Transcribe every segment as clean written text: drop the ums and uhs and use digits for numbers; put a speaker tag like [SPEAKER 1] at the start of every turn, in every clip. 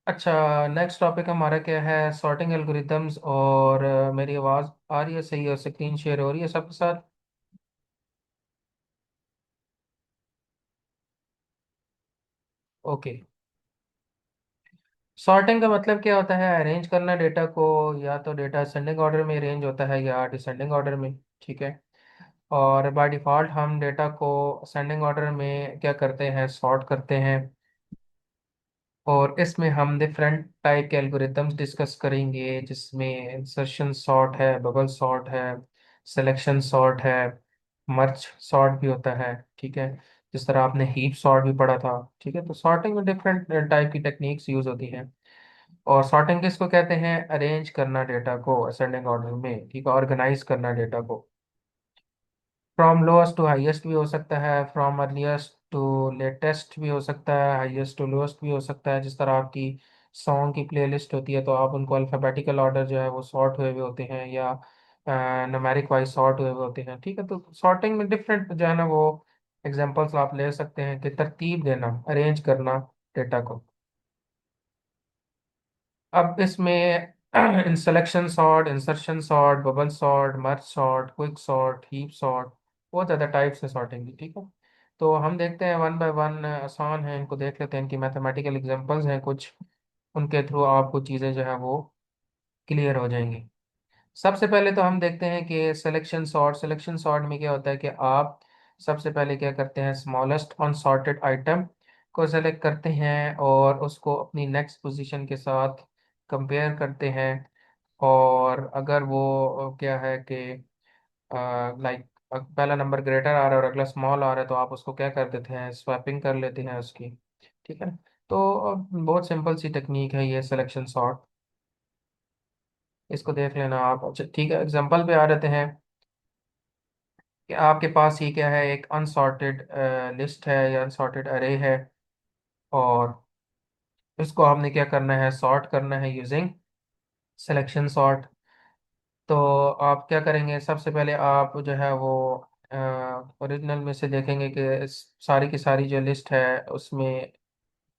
[SPEAKER 1] अच्छा, next topic हमारा क्या है? Sorting algorithms. और मेरी आवाज़ आ रही है सही, और स्क्रीन शेयर हो रही है सबके साथ? ओके। सॉर्टिंग का मतलब क्या होता है? अरेंज करना डेटा को। या तो डेटा असेंडिंग ऑर्डर में अरेंज होता है या डिसेंडिंग ऑर्डर में। ठीक है। और बाय डिफ़ॉल्ट हम डेटा को असेंडिंग ऑर्डर में क्या करते हैं? सॉर्ट करते हैं। और इसमें हम डिफरेंट टाइप के एल्गोरिदम्स डिस्कस करेंगे, जिसमें इंसर्शन सॉर्ट है, बबल सॉर्ट है, सिलेक्शन सॉर्ट है, मर्ज सॉर्ट भी होता है। ठीक है। जिस तरह आपने हीप सॉर्ट भी पढ़ा था। ठीक है। तो सॉर्टिंग में डिफरेंट टाइप की टेक्निक्स यूज होती हैं। और सॉर्टिंग किसको कहते हैं? अरेंज करना डेटा को असेंडिंग ऑर्डर में। ठीक है। ऑर्गेनाइज करना डेटा को। फ्रॉम लोएस्ट टू हाईएस्ट भी हो सकता है, फ्रॉम अर्लीस्ट टू लेटेस्ट भी हो सकता है, हाईएस्ट टू लोएस्ट भी हो सकता है। जिस तरह आपकी सॉन्ग की प्लेलिस्ट होती है तो आप उनको अल्फ़ाबेटिकल ऑर्डर जो है वो सॉर्ट हुए हुए होते हैं, या न्यूमेरिक वाइज सॉर्ट हुए हुए होते हैं। ठीक है। तो सॉर्टिंग में डिफरेंट जो है ना वो एग्जांपल्स आप ले सकते हैं, कि तरतीब देना, अरेंज करना डेटा को। अब इसमें in selection sort, insertion sort, bubble sort, merge sort, quick sort, heap sort, बहुत ज़्यादा टाइप्स है सॉर्टिंग की। ठीक है। तो हम देखते हैं वन बाय वन, आसान है, इनको देख लेते हैं। इनकी मैथमेटिकल एग्जांपल्स हैं कुछ, उनके थ्रू आपको चीज़ें जो है वो क्लियर हो जाएंगी। सबसे पहले तो हम देखते हैं कि सिलेक्शन सॉर्ट में क्या होता है कि आप सबसे पहले क्या करते हैं? स्मॉलेस्ट अनसॉर्टेड आइटम को सेलेक्ट करते हैं और उसको अपनी नेक्स्ट पोजीशन के साथ कंपेयर करते हैं। और अगर वो क्या है कि लाइक पहला नंबर ग्रेटर आ रहा है और अगला स्मॉल आ रहा है, तो आप उसको क्या कर देते हैं? स्वैपिंग कर लेते हैं उसकी। ठीक है। तो बहुत सिंपल सी टेक्निक है ये सिलेक्शन सॉर्ट। इसको देख लेना आप। अच्छा ठीक है, एग्जांपल पे आ जाते हैं कि आपके पास ये क्या है? एक अनसॉर्टेड लिस्ट है या अनसॉर्टेड अरे है। और इसको आपने क्या करना है? सॉर्ट करना है यूजिंग सिलेक्शन सॉर्ट। तो आप क्या करेंगे? सबसे पहले आप जो है वो ओरिजिनल में से देखेंगे कि सारी की सारी जो लिस्ट है उसमें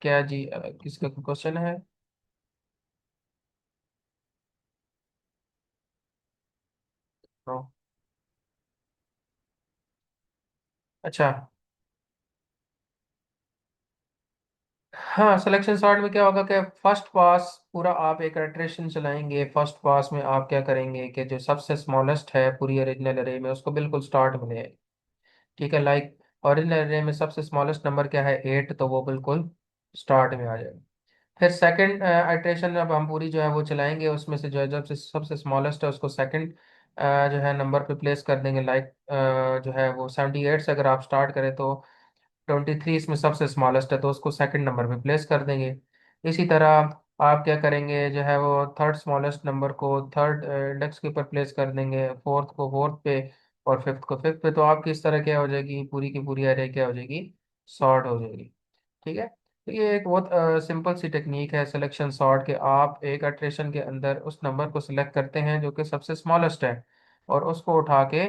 [SPEAKER 1] क्या जी किसका क्वेश्चन है? तो, अच्छा। हाँ, सिलेक्शन सॉर्ट में क्या होगा कि फर्स्ट पास पूरा आप एक इटरेशन चलाएंगे। फर्स्ट पास में आप क्या करेंगे कि जो सबसे स्मॉलेस्ट है पूरी ओरिजिनल अरे में, उसको बिल्कुल स्टार्ट में ले आएंगे। ठीक है। लाइक ओरिजिनल अरे में सबसे स्मॉलेस्ट नंबर क्या है? 8, तो वो बिल्कुल स्टार्ट में आ जाएगा। फिर सेकंड आइट्रेशन अब हम पूरी जो है वो चलाएंगे, उसमें से जो है जब से सबसे स्मॉलेस्ट है उसको सेकंड जो है नंबर पे प्लेस कर देंगे। लाइक जो है वो 78 से अगर आप स्टार्ट करें तो 23 इसमें सबसे स्मॉलेस्ट है, तो उसको सेकंड नंबर पे प्लेस कर देंगे। इसी तरह आप क्या करेंगे? जो है वो थर्ड स्मॉलेस्ट नंबर को थर्ड इंडेक्स के ऊपर प्लेस कर देंगे, फोर्थ को फोर्थ पे, और फिफ्थ को फिफ्थ पे। तो आपकी इस तरह क्या हो जाएगी? पूरी की पूरी अरे क्या हो जाएगी? सॉर्ट हो जाएगी। ठीक है। तो ये एक बहुत सिंपल सी टेक्निक है सिलेक्शन सॉर्ट, के आप एक अट्रेशन के अंदर उस नंबर को सिलेक्ट करते हैं जो कि सबसे स्मॉलेस्ट है, और उसको उठा के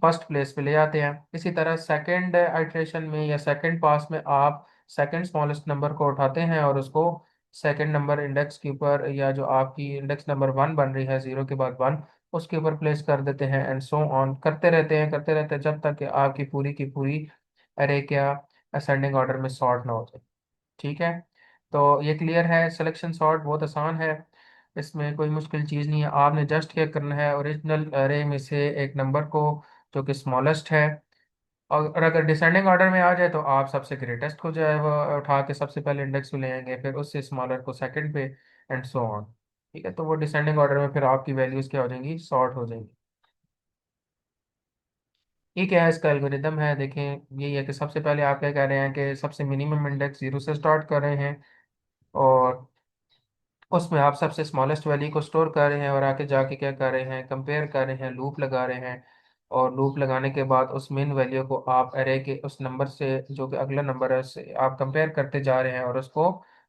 [SPEAKER 1] फर्स्ट प्लेस पे ले आते हैं। इसी तरह सेकंड आइट्रेशन में या सेकंड पास में आप सेकंड स्मॉलेस्ट नंबर को उठाते हैं और उसको सेकंड नंबर इंडेक्स के ऊपर, या जो आपकी इंडेक्स नंबर 1 बन रही है, जीरो के बाद 1, उसके ऊपर प्लेस कर देते हैं। एंड सो ऑन करते रहते हैं जब तक कि आपकी पूरी की पूरी अरे क्या असेंडिंग ऑर्डर में सॉर्ट ना हो जाए। ठीक है। तो ये क्लियर है? सिलेक्शन सॉर्ट बहुत आसान है, इसमें कोई मुश्किल चीज़ नहीं है। आपने जस्ट क्या करना है? ओरिजिनल अरे में से एक नंबर को जो कि स्मॉलेस्ट है, और अगर डिसेंडिंग ऑर्डर में आ जाए तो आप सबसे ग्रेटेस्ट को जो है वो उठा के सबसे पहले इंडेक्स में ले आएंगे, फिर उससे स्मॉलर को सेकंड पे, एंड सो ऑन। ठीक है। तो वो डिसेंडिंग ऑर्डर में फिर आपकी वैल्यूज क्या हो जाएंगी? सॉर्ट हो जाएंगी। ये क्या है? इसका एल्गोरिदम है, देखें। यही है कि सबसे पहले आप क्या कह रहे हैं कि सबसे मिनिमम इंडेक्स जीरो से स्टार्ट कर रहे हैं, और उसमें आप सबसे स्मॉलेस्ट वैल्यू को स्टोर कर रहे हैं, और आके जाके क्या कर रहे हैं? कंपेयर कर रहे हैं, लूप लगा रहे हैं। और लूप लगाने के बाद उस मेन वैल्यू को आप अरे के उस नंबर से, जो कि अगला नंबर है, उससे आप कंपेयर करते जा रहे हैं और उसको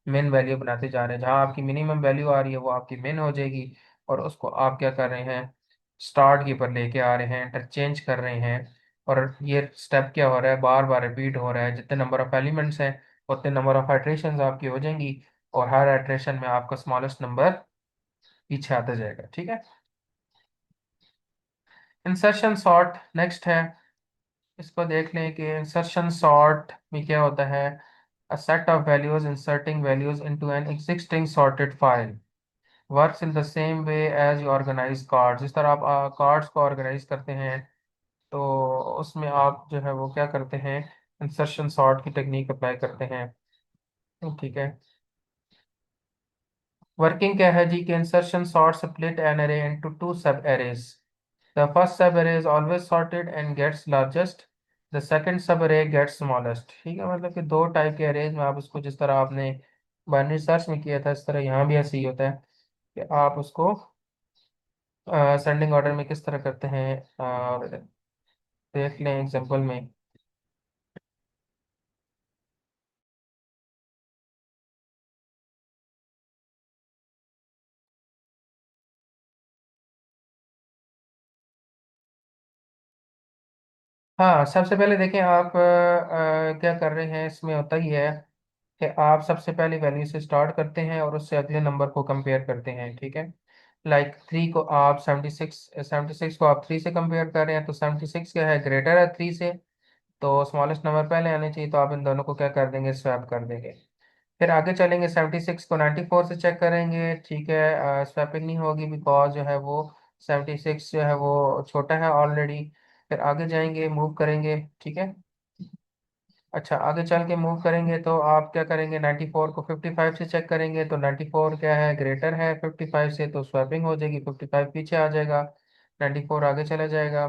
[SPEAKER 1] मेन वैल्यू बनाते जा रहे हैं। जहाँ आपकी मिनिमम वैल्यू आ रही है वो आपकी मेन हो जाएगी, और उसको आप क्या कर रहे हैं? स्टार्ट के ऊपर लेके आ रहे हैं, इंटरचेंज कर रहे हैं। और ये स्टेप क्या हो रहा है? बार बार रिपीट हो रहा है। जितने नंबर ऑफ एलिमेंट्स हैं उतने नंबर ऑफ आइट्रेशंस आपकी हो जाएंगी, और हर इटरेशन में आपका स्मॉलेस्ट नंबर पीछे आता जाएगा। ठीक है। इंसर्शन सॉर्ट नेक्स्ट है। इसको देख लें कि इंसर्शन सॉर्ट में क्या होता है। A set of values inserting values into an existing sorted file works in the same way as you organise cards. जिस तरह आप कार्ड्स को ऑर्गेनाइज करते हैं, तो उसमें आप जो है वो क्या करते हैं, इंसर्शन सॉर्ट की टेक्निक अप्लाई करते हैं। ठीक है। वर्किंग क्या है जी, कि insertion sort split an array into two sub arrays. The first sub array is always sorted and gets largest. The second sub array gets smallest. ठीक है, मतलब कि दो टाइप के अरेज में आप उसको, जिस तरह आपने बाइनरी सर्च में किया था, इस तरह यहाँ भी ऐसे ही होता है कि आप उसको असेंडिंग ऑर्डर में किस तरह करते हैं। और देख लें एग्जांपल में। हाँ, सबसे पहले देखें आप क्या कर रहे हैं। इसमें होता ही है कि आप सबसे पहले वैल्यू से स्टार्ट करते हैं और उससे अगले नंबर को कंपेयर करते हैं। ठीक है। लाइक थ्री को आप 76, 76 को आप थ्री से कंपेयर कर रहे हैं, तो 76 क्या है, ग्रेटर है थ्री से, तो स्मॉलेस्ट नंबर पहले आने चाहिए, तो आप इन दोनों को क्या कर देंगे, स्वैप कर देंगे। फिर आगे चलेंगे, 76 को 94 से चेक करेंगे। ठीक है, स्वैपिंग नहीं होगी बिकॉज जो है वो 76 जो है वो छोटा है ऑलरेडी। फिर आगे जाएंगे, मूव करेंगे। ठीक है। अच्छा, आगे चल के मूव करेंगे तो आप क्या करेंगे, 94 को 55 से चेक करेंगे, तो 94 क्या है, ग्रेटर है 55 से, तो स्वैपिंग हो जाएगी, 55 पीछे आ जाएगा, 94 आगे चला जाएगा।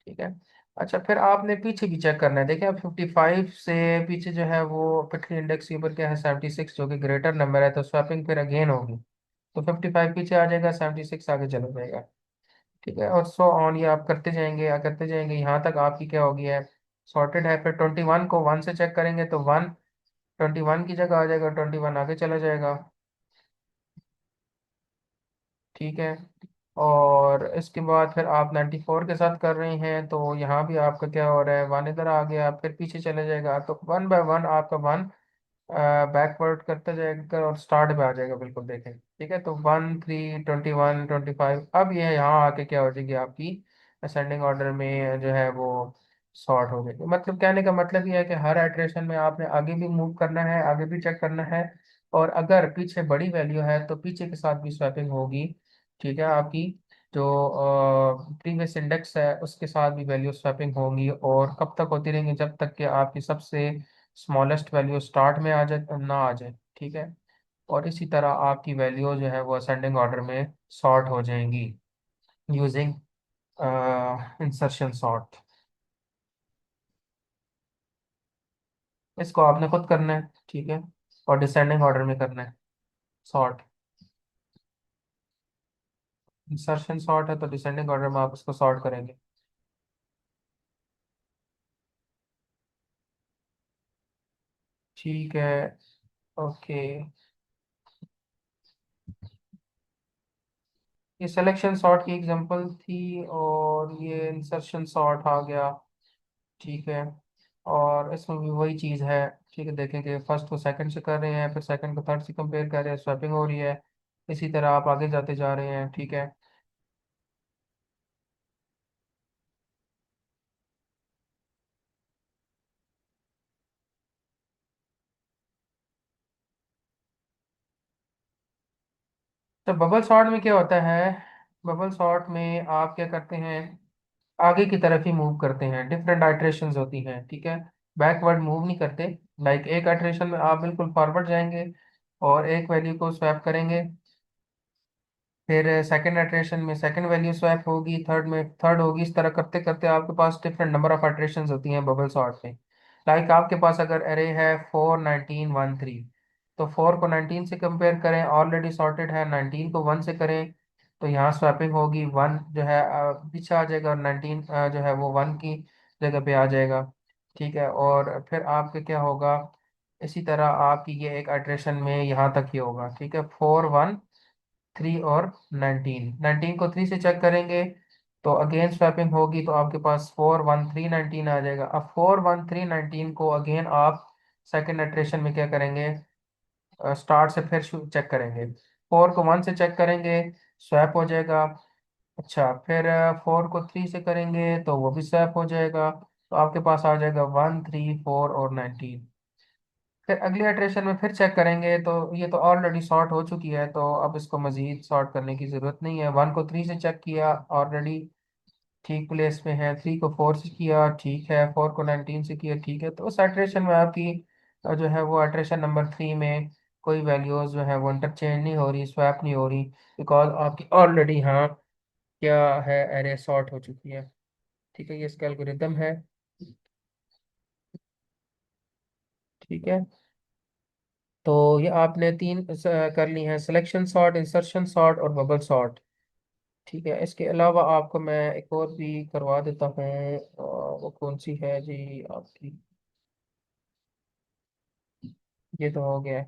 [SPEAKER 1] ठीक है। अच्छा, फिर आपने पीछे भी चेक करना है। देखिए, अब 55 से पीछे जो है वो पिछले इंडेक्स के ऊपर क्या है, 76, जो कि ग्रेटर नंबर है, तो स्वैपिंग फिर अगेन होगी, तो 55 पीछे आ जाएगा, 76 आगे चला जाएगा। ठीक है, और सो ऑन, ये आप करते जाएंगे या करते जाएंगे, यहाँ तक आपकी क्या होगी है, सॉर्टेड है। फिर 21 को 1 से चेक करेंगे, तो 1 21 की जगह आ जाएगा, 21 आगे चला जाएगा। ठीक है। और इसके बाद फिर आप 94 के साथ कर रहे हैं, तो यहाँ भी आपका क्या हो रहा है, वन इधर आ गया, फिर पीछे चले जाएगा, तो वन बाय वन आपका वन बैकवर्ड करते जाएगा और स्टार्ट पे आ जाएगा, बिल्कुल देखें। ठीक है, तो 1 3 21 25, अब ये यहाँ आके क्या हो जाएगी आपकी असेंडिंग ऑर्डर में जो है वो सॉर्ट हो जाएगी। मतलब कहने का मतलब ये है कि हर आइटरेशन में आपने आगे भी मूव करना है, आगे भी चेक करना है, और अगर पीछे बड़ी वैल्यू है तो पीछे के साथ भी स्वैपिंग होगी। ठीक है, आपकी जो प्रीवियस इंडेक्स है उसके साथ भी वैल्यू स्वैपिंग होंगी, और कब तक होती रहेंगी, जब तक कि आपकी सबसे स्मॉलेस्ट वैल्यू स्टार्ट में आ जाए ना आ जाए। ठीक है। और इसी तरह आपकी वैल्यू जो है वो असेंडिंग ऑर्डर में सॉर्ट हो जाएंगी यूजिंग इंसर्शन सॉर्ट। इसको आपने खुद करना है। ठीक है। और डिसेंडिंग ऑर्डर में करना है सॉर्ट। इंसर्शन सॉर्ट है तो डिसेंडिंग ऑर्डर में आप इसको सॉर्ट करेंगे। ठीक है। ओके। ये सिलेक्शन सॉर्ट की एग्जांपल थी, और ये इंसर्शन सॉर्ट आ गया। ठीक है। और इसमें भी वही चीज़ है। ठीक है, देखें कि फर्स्ट को सेकंड से कर रहे हैं, फिर सेकंड को थर्ड से कंपेयर कर रहे हैं, स्वैपिंग हो रही है। इसी तरह आप आगे जाते जा रहे हैं। ठीक है। तो बबल सॉर्ट में क्या होता है, बबल सॉर्ट में आप क्या करते हैं, आगे की तरफ ही मूव करते हैं, डिफरेंट आइट्रेशंस होती हैं। ठीक है। बैकवर्ड मूव नहीं करते। लाइक एक आइट्रेशन में आप बिल्कुल फॉरवर्ड जाएंगे और एक वैल्यू को स्वैप करेंगे, फिर सेकंड इटरेशन में सेकंड वैल्यू स्वैप होगी, थर्ड में थर्ड होगी, इस तरह करते करते आपके पास डिफरेंट नंबर ऑफ इटरेशंस होती हैं बबल सॉर्ट में। लाइक आपके पास अगर अरे है 4 19 1 3, तो 4 को 19 से कंपेयर करें, ऑलरेडी सॉर्टेड है, 19 को 1 से करें, तो यहाँ स्वैपिंग होगी, 1 जो है पीछे आ जाएगा, और 19 जो है वो 1 की जगह पे आ जाएगा। ठीक है। और फिर आपके क्या होगा, इसी तरह आपकी ये एक इटरेशन में यहाँ तक ही होगा। ठीक है, 4 1 3 और 19 को 3 से चेक करेंगे, तो अगेन स्वैपिंग होगी, तो आपके पास 4 1 3 19 आ जाएगा। अब 4 1 3 19 को अगेन आप सेकेंड इटरेशन में क्या करेंगे, स्टार्ट से फिर चेक करेंगे। 4 को 1 से चेक करेंगे, स्वैप हो जाएगा। अच्छा, फिर 4 को 3 से करेंगे तो वो भी स्वैप हो जाएगा। तो आपके पास आ जाएगा 1 3 4 और 19। फिर अगले इटरेशन में फिर चेक करेंगे तो ये तो ऑलरेडी सॉर्ट हो चुकी है, तो अब इसको मजीद सॉर्ट करने की ज़रूरत नहीं है। 1 को 3 से चेक किया, ऑलरेडी ठीक प्लेस में है। 3 को 4 से किया, ठीक है। 4 को 19 से किया, ठीक है। तो उस इटरेशन में आपकी जो है वो इटरेशन नंबर 3 में कोई वैल्यूज जो है वो इंटरचेंज नहीं हो रही, स्वैप नहीं हो रही, बिकॉज आपकी ऑलरेडी यहाँ क्या है, एरे सॉर्ट हो चुकी है। ठीक है, ये इसका एल्गोरिदम है। ठीक है, तो ये आपने तीन कर ली हैं, सिलेक्शन सॉर्ट, इंसर्शन सॉर्ट और बबल सॉर्ट। ठीक है, इसके अलावा आपको मैं एक और भी करवा देता हूँ। वो कौन सी है जी आपकी, ये तो हो गया।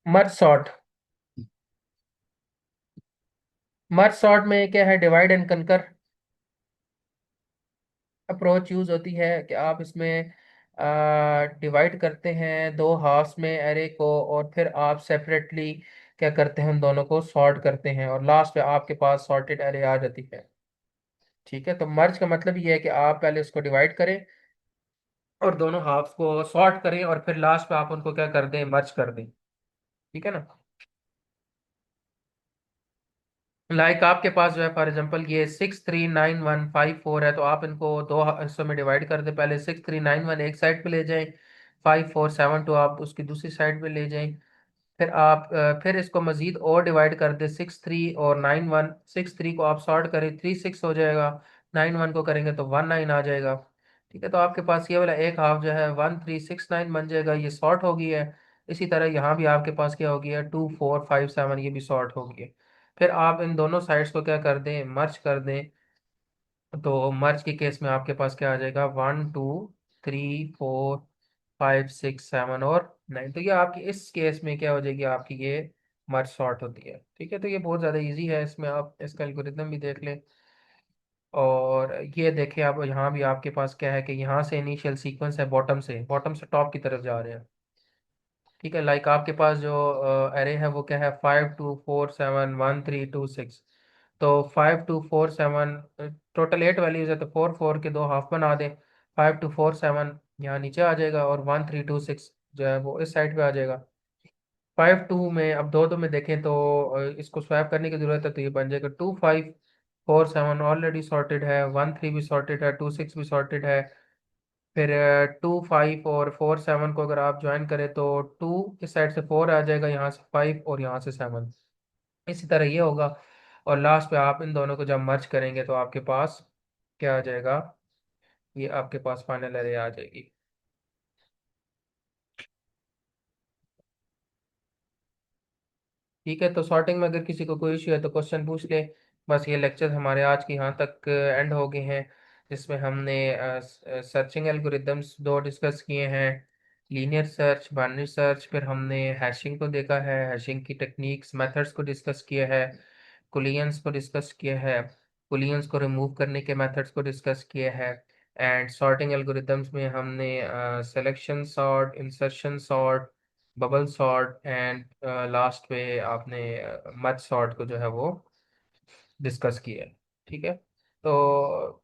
[SPEAKER 1] मर्ज सॉर्ट, मर्ज सॉर्ट में क्या है, divide and conquer approach use होती है कि आप इसमें डिवाइड करते हैं दो हाफ्स में एरे को, और फिर आप सेपरेटली क्या करते हैं, उन दोनों को सॉर्ट करते हैं, और लास्ट में आपके पास सॉर्टेड एरे आ जाती है। ठीक है, तो मर्ज का मतलब ये है कि आप पहले उसको डिवाइड करें और दोनों हाफ्स को सॉर्ट करें, और फिर लास्ट में आप उनको क्या कर दें, मर्ज कर दें। ठीक है ना। आपके पास जो है फॉर एग्जांपल ये 6 3 9 1 5 4 है, तो आप इनको दो हिस्सों में डिवाइड कर दें। पहले 6 3 9 1 एक साइड पे ले जाएं, 5 4 7 2 आप उसकी दूसरी साइड पे ले जाएं। फिर आप फिर इसको मजीद और डिवाइड कर दे, 6 3 और 9 1। 6 3 को आप सॉर्ट करें, 3 6 हो जाएगा। 9 1 को करेंगे तो 1 9 आ जाएगा। ठीक है, तो आपके पास ये वाला एक हाफ जो है 1 3 6 9 बन जाएगा, ये सॉर्ट हो गई है। इसी तरह यहाँ भी आपके पास क्या हो गया है, 2 4 5 7, ये भी सॉर्ट हो गई है। फिर आप इन दोनों साइड्स को क्या कर दें, मर्ज कर दें। तो मर्ज के केस में आपके पास क्या आ जाएगा, 1 2 3 4 5 6 7 और 9। तो ये आपकी इस केस में क्या हो जाएगी, आपकी ये मर्ज सॉर्ट होती है। ठीक है, तो ये बहुत ज़्यादा इजी है, इसमें आप इसका एल्गोरिथम भी देख लें। और ये देखें आप, यहाँ भी आपके पास क्या है कि यहाँ से इनिशियल सीक्वेंस है, बॉटम से टॉप की तरफ जा रहे हैं। ठीक है, आपके पास जो एरे है वो क्या है, 5 2 4 7 1 3 2 6। तो 5 2 4 7, टोटल 8 वैल्यूज है, तो 4 4 के दो हाफ बना दें। 5 2 4 7 यहाँ नीचे आ जाएगा, और 1 3 2 6 जो है वो इस साइड पे आ जाएगा। 5 2 में अब दो दो में देखें तो इसको स्वैप करने की जरूरत है, तो ये बन जाएगा 2 5 4 7 ऑलरेडी सॉर्टेड है, 1 3 भी सॉर्टेड है, 2 6 भी सॉर्टेड है। फिर 2 5 और 4 7 को अगर आप ज्वाइन करें तो 2 इस साइड से 4 आ जाएगा, यहाँ से 5 और यहाँ से 7। इसी तरह ये होगा। और लास्ट पे आप इन दोनों को जब मर्ज करेंगे तो आपके पास क्या आ जाएगा, ये आपके पास फाइनल एरे आ जाएगी। ठीक है, तो सॉर्टिंग में अगर किसी को कोई इश्यू है तो क्वेश्चन पूछ ले। बस ये लेक्चर हमारे आज के यहाँ तक एंड हो गए हैं, जिसमें हमने सर्चिंग एल्गोरिदम्स दो डिस्कस किए हैं, लीनियर सर्च, बाइनरी सर्च। फिर हमने हैशिंग को देखा है, हैशिंग की टेक्निक्स, मेथड्स को डिस्कस किया है, कुलियंस को डिस्कस किया है, कुलियंस को रिमूव करने के मेथड्स को डिस्कस किया है। एंड सॉर्टिंग एल्गोरिदम्स में हमने selection sort, insertion sort, bubble sort and last पे आपने मच सॉर्ट को जो है वो डिस्कस किया है। ठीक है, तो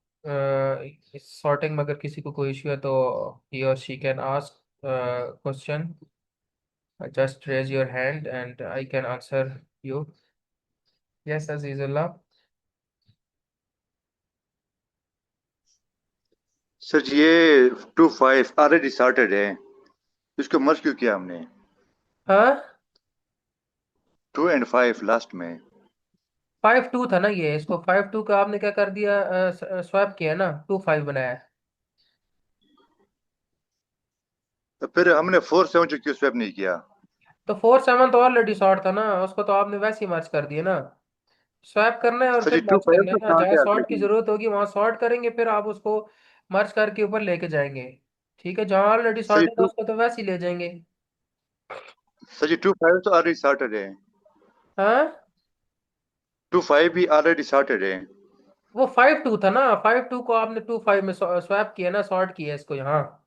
[SPEAKER 1] इस सॉर्टिंग में अगर किसी को कोई इश्यू है तो ही और she can ask question, just raise your hand and I can answer you. Yes Azizullah.
[SPEAKER 2] Sir ji, ये 2 5 ऑलरेडी सॉर्टेड है, इसको मर्ज क्यों किया हमने?
[SPEAKER 1] हाँ,
[SPEAKER 2] 2 और 5 लास्ट में।
[SPEAKER 1] 5 2 था ना ये, इसको 5 2 का आपने क्या कर दिया, स्वैप किया ना, 2 5 बनाया।
[SPEAKER 2] तो फिर हमने 4 7 क्यों स्वैप नहीं किया?
[SPEAKER 1] तो 4 7 तो ऑलरेडी शॉर्ट था ना, उसको तो आपने वैसे ही मर्ज कर दिया ना। स्वैप करना है और
[SPEAKER 2] सर
[SPEAKER 1] फिर
[SPEAKER 2] जी टू
[SPEAKER 1] मर्ज
[SPEAKER 2] फाइव
[SPEAKER 1] करना है।
[SPEAKER 2] तो
[SPEAKER 1] हाँ,
[SPEAKER 2] कहाँ
[SPEAKER 1] जहाँ
[SPEAKER 2] से आ
[SPEAKER 1] सॉर्ट की
[SPEAKER 2] जाएगी?
[SPEAKER 1] जरूरत होगी वहां सॉर्ट करेंगे, फिर आप उसको मर्ज करके ऊपर लेके जाएंगे। ठीक है, जहाँ ऑलरेडी
[SPEAKER 2] सर जी
[SPEAKER 1] सॉर्टेड है
[SPEAKER 2] टू
[SPEAKER 1] उसको तो वैसे ही ले जाएंगे।
[SPEAKER 2] सर जी टू फाइव तो ऑलरेडी स्टार्टेड है।
[SPEAKER 1] हाँ,
[SPEAKER 2] टू फाइव भी ऑलरेडी स्टार्टेड है।
[SPEAKER 1] वो 5-2 था ना, 5-2 को आपने 2-5 में स्वैप किया ना, सॉर्ट किया इसको यहाँ।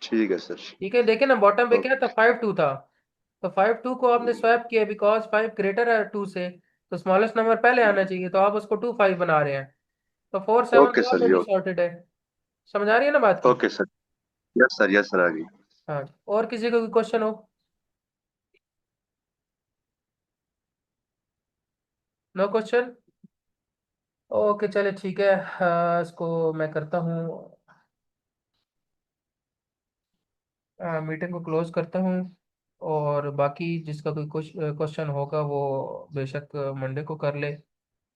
[SPEAKER 2] ठीक है सर।
[SPEAKER 1] ठीक है, देखे ना बॉटम पे क्या
[SPEAKER 2] ओके।
[SPEAKER 1] था, 5-2 था। तो 5-2 को आपने स्वैप किया बिकॉज 5 ग्रेटर है 2 से, तो स्मॉलेस्ट नंबर पहले आना चाहिए, तो आप उसको 2-5 बना रहे हैं। तो 4-7
[SPEAKER 2] ओके
[SPEAKER 1] तो
[SPEAKER 2] सर जी।
[SPEAKER 1] ऑलरेडी सॉर्टेड है। समझ आ रही है ना बात की?
[SPEAKER 2] Okay sir. यस सर आ गई।
[SPEAKER 1] हाँ, और किसी को कोई क्वेश्चन हो? No question? ओके, चले ठीक है। इसको मैं करता हूँ, मीटिंग को क्लोज करता हूँ। और बाकी जिसका कोई क्वेश्चन होगा वो बेशक मंडे को कर ले।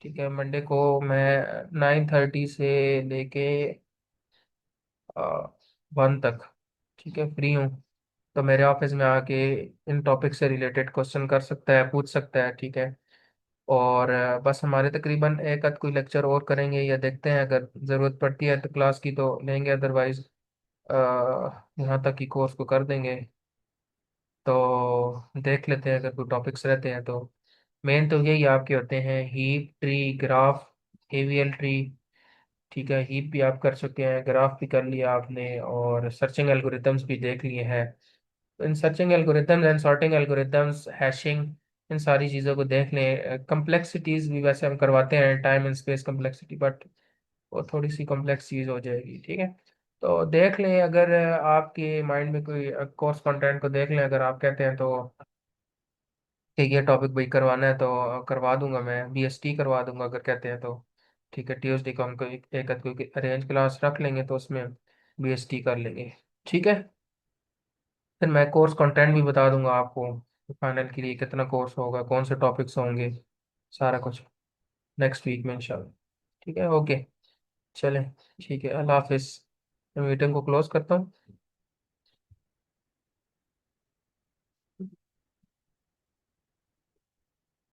[SPEAKER 1] ठीक है, मंडे को मैं 9:30 से लेके 1 तक, ठीक है, फ्री हूँ। तो मेरे ऑफिस में आके इन टॉपिक से रिलेटेड क्वेश्चन कर सकता है, पूछ सकता है। ठीक है। और बस हमारे तकरीबन एक आध कोई लेक्चर और करेंगे, या देखते हैं अगर ज़रूरत पड़ती है तो क्लास की तो लेंगे, अदरवाइज यहाँ तक ही कोर्स को कर देंगे। तो देख लेते हैं अगर कोई टॉपिक्स रहते हैं तो। मेन तो यही आपके होते हैं, heap tree, graph, AVL tree. ठीक है, हीप भी आप कर चुके हैं, ग्राफ भी कर लिया आपने, और सर्चिंग एल्गोरिथम्स भी देख लिए हैं। तो इन searching algorithms and sorting algorithms, hashing, इन सारी चीज़ों को देख लें। कम्प्लेक्सिटीज भी वैसे हम करवाते हैं, time and space complexity, but वो थोड़ी सी कॉम्प्लेक्स चीज़ हो जाएगी। ठीक है, तो देख लें अगर आपके माइंड में कोई कोर्स कंटेंट को देख लें, अगर आप कहते हैं तो कि ये टॉपिक भाई करवाना है तो करवा दूंगा, मैं बीएसटी करवा दूंगा अगर कहते हैं तो। ठीक है, ट्यूसडे को हम कोई एक आध कोई अरेंज क्लास रख लेंगे तो उसमें बीएसटी कर लेंगे। ठीक है, फिर मैं कोर्स कंटेंट भी बता दूंगा आपको, फाइनल के लिए कितना कोर्स होगा, कौन से टॉपिक्स होंगे, सारा कुछ नेक्स्ट वीक में इंशाल्लाह। ठीक है, ओके, चलें, ठीक है, अल्लाह हाफिज़। मैं मीटिंग को क्लोज करता हूँ।